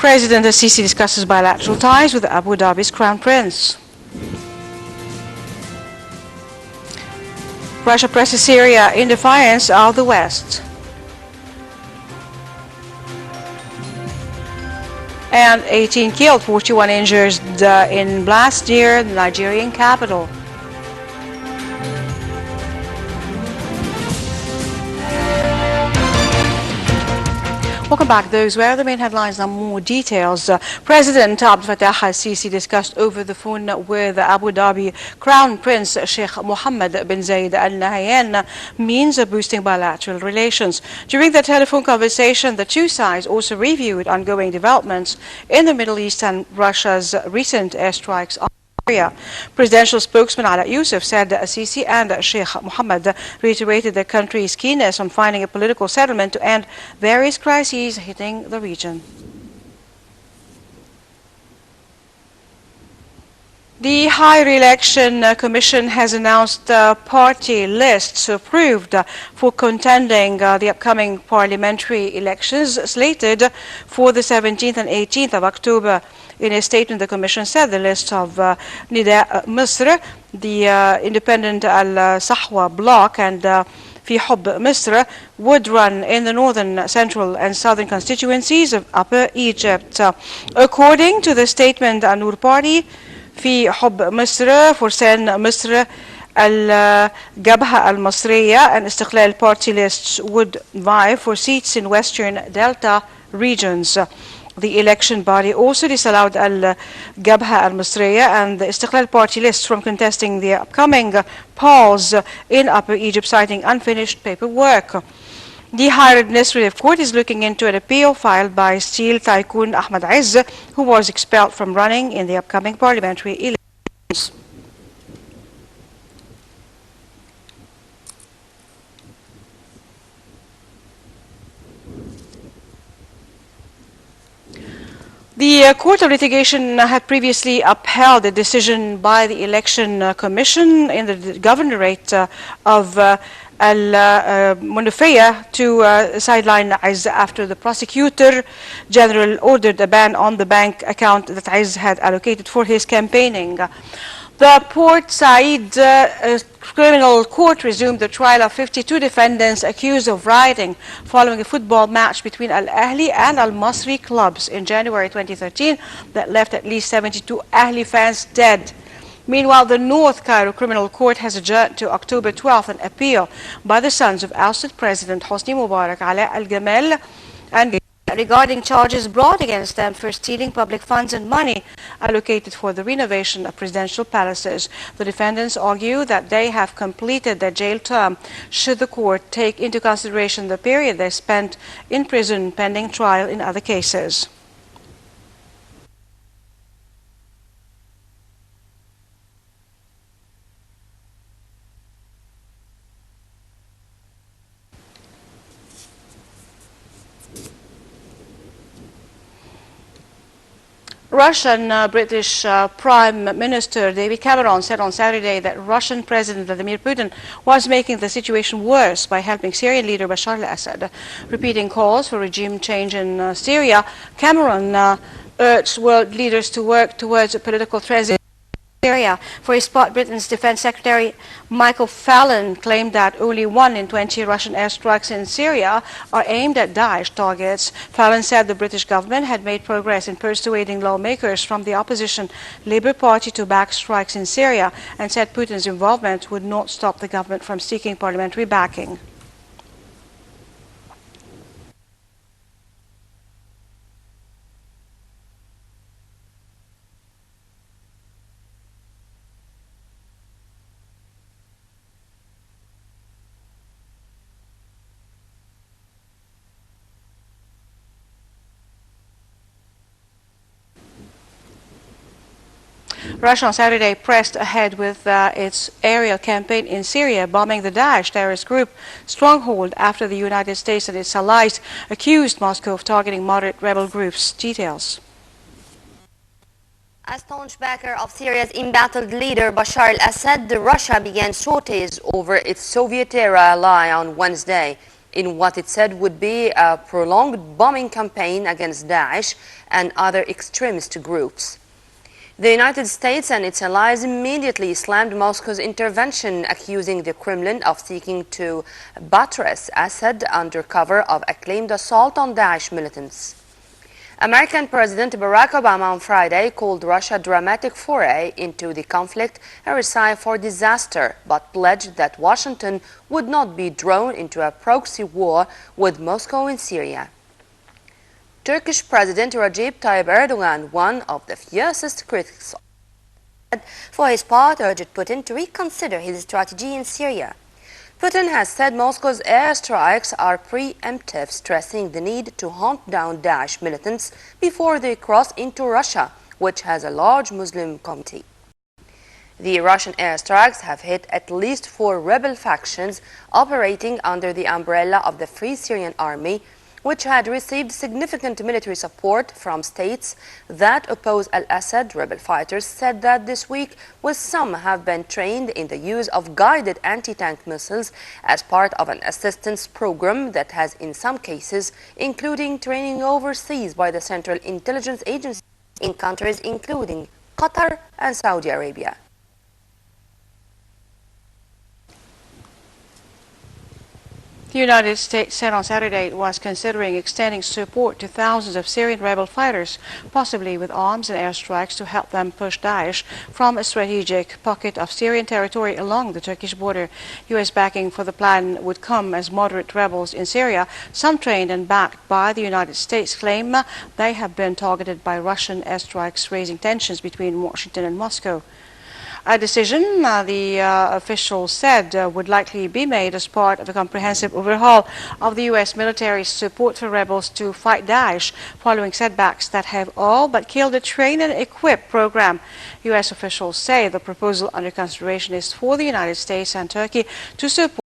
President Sisi discusses bilateral ties with Abu Dhabi's Crown Prince. Russia presses Syria in defiance of the West. And 18 killed, 41 injured in blast near the Nigerian capital. Welcome back. Those were the main headlines. Now more details. President Abdel Fattah al-Sisi discussed over the phone with Abu Dhabi Crown Prince Sheikh Mohammed bin Zayed Al Nahyan means of boosting bilateral relations. During the telephone conversation, the two sides also reviewed ongoing developments in the Middle East and Russia's recent airstrikes on Syria. Presidential spokesman Ala Yusuf said that Sisi and Sheikh Mohammed reiterated their country's keenness on finding a political settlement to end various crises hitting the region. The Higher Election Commission has announced party lists approved for contending the upcoming parliamentary elections slated for the 17th and 18th of October. In a statement, the Commission said the list of Nida Misr, the Independent Al-Sahwa bloc, and Fi Hub Misr would run in the northern, central, and southern constituencies of Upper Egypt. According to the statement, An-Nur Party, Fi Hub Misr, Forsan Misr, Al-Jabha Al-Masriya, and Istiqlal party lists would vie for seats in western Delta regions. The election body also disallowed Al-Jabha Al-Masriya and the Istiqlal party lists from contesting the upcoming polls in Upper Egypt, citing unfinished paperwork. The Higher Administrative Court is looking into an appeal filed by steel tycoon Ahmad Izz, who was expelled from running in the upcoming parliamentary elections. The Court of Litigation had previously upheld a decision by the Election Commission in the governorate of Al-Munafiyah to sideline Izz after the Prosecutor General ordered a ban on the bank account that Izz had allocated for his campaigning. The Port Said Criminal Court resumed the trial of 52 defendants accused of rioting following a football match between Al-Ahli and Al-Masri clubs in January 2013 that left at least 72 Ahli fans dead. Meanwhile, the North Cairo Criminal Court has adjourned to October 12th an appeal by the sons of ousted President Hosni Mubarak, Ala Al-Gamal, and regarding charges brought against them for stealing public funds and money allocated for the renovation of presidential palaces. The defendants argue that they have completed their jail term should the court take into consideration the period they spent in prison pending trial in other cases. Russian British Prime Minister David Cameron said on Saturday that Russian President Vladimir Putin was making the situation worse by helping Syrian leader Bashar al-Assad. Repeating calls for regime change in Syria, Cameron urged world leaders to work towards a political transition. Syria. For his part, Britain's Defense Secretary Michael Fallon claimed that only 1 in 20 Russian airstrikes in Syria are aimed at Daesh targets. Fallon said the British government had made progress in persuading lawmakers from the opposition Labour Party to back strikes in Syria and said Putin's involvement would not stop the government from seeking parliamentary backing. Russia on Saturday pressed ahead with its aerial campaign in Syria, bombing the Daesh terrorist group stronghold after the United States and its allies accused Moscow of targeting moderate rebel groups. Details. A staunch backer of Syria's embattled leader Bashar al-Assad, Russia began sorties over its Soviet-era ally on Wednesday. in what it said would be a prolonged bombing campaign against Daesh and other extremist groups. The United States and its allies immediately slammed Moscow's intervention, accusing the Kremlin of seeking to buttress Assad under cover of a claimed assault on Daesh militants. American President Barack Obama on Friday called Russia a dramatic foray into the conflict a recipe for disaster, but pledged that Washington would not be drawn into a proxy war with Moscow in Syria. Turkish President Recep Tayyip Erdogan, one of the fiercest critics, for his part urged Putin to reconsider his strategy in Syria. Putin has said Moscow's airstrikes are preemptive, stressing the need to hunt down Daesh militants before they cross into Russia, which has a large Muslim community. The Russian airstrikes have hit at least 4 rebel factions operating under the umbrella of the Free Syrian Army, which had received significant military support from states that oppose al-Assad. Rebel fighters said that this week, with some have been trained in the use of guided anti-tank missiles as part of an assistance program that has in some cases including training overseas by the Central Intelligence Agency in countries including Qatar and Saudi Arabia. The United States said on Saturday it was considering extending support to thousands of Syrian rebel fighters, possibly with arms and airstrikes to help them push Daesh from a strategic pocket of Syrian territory along the Turkish border. U.S. backing for the plan would come as moderate rebels in Syria, some trained and backed by the United States, claim they have been targeted by Russian airstrikes, raising tensions between Washington and Moscow. A decision, the official said, would likely be made as part of a comprehensive overhaul of the U.S. military's support for rebels to fight Daesh, following setbacks that have all but killed the train and equip program. U.S. officials say the proposal under consideration is for the United States and Turkey to support